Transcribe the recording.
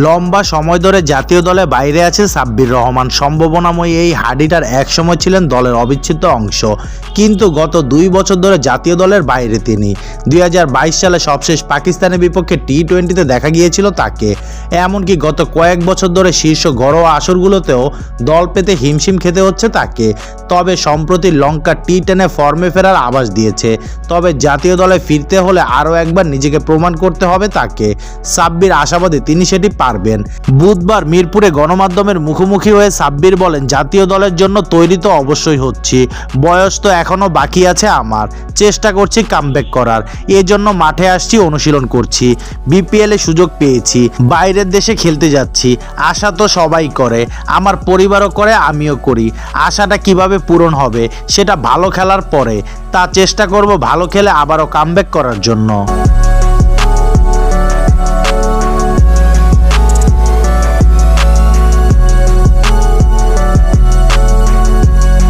লম্বা সময় ধরে জাতীয় দলে বাইরে আছে সাব্বির রহমান। সম্ভাবনাময়ী এই হাডিটার একসময় ছিলেন দলের অবিচ্ছেদ্য অংশ, কিন্তু গত 2 বছর ধরে জাতীয় দলের বাইরে তিনি। 2022 সালে সবশেষ পাকিস্তানের বিপক্ষে টি-20তে দেখা গিয়েছিল তাকে। এমনকি গত কয়েক বছর ধরে শীর্ষ ঘরোয়া আসরগুলোতেও দল পেতে হিমশিম খেতে হচ্ছে তাকে। তবে সম্প্রতি লঙ্কা টি10 ফর্মে ফেরার আভাস দিয়েছে। তবে জাতীয় দলে ফিরতে হলে আরও একবার নিজেকে প্রমাণ করতে হবে তাকে। সাব্বির আশাবাদী তিনি সেটি পারবেন। বুধবার মিরপুরে গণমাধ্যমের মুখোমুখি হয়ে সাব্বির বলেন, জাতীয় দলের জন্য তৈরি তো অবশ্যই হচ্ছি, বয়স তো এখনও বাকি আছে আমার, চেষ্টা করছি কামব্যাক করার, এজন্য মাঠে আসছি, অনুশীলন করছি, বিপিএলে সুযোগ পেয়েছি, বাইরের দেশে খেলতে যাচ্ছি, আশা তো সবাই করে, আমার পরিবারও করে, আমিও করি। আশাটা কিভাবে পূরণ হবে সেটা ভালো খেলার পরে, তা চেষ্টা করব ভালো খেলে আবারও কামব্যাক করার জন্য।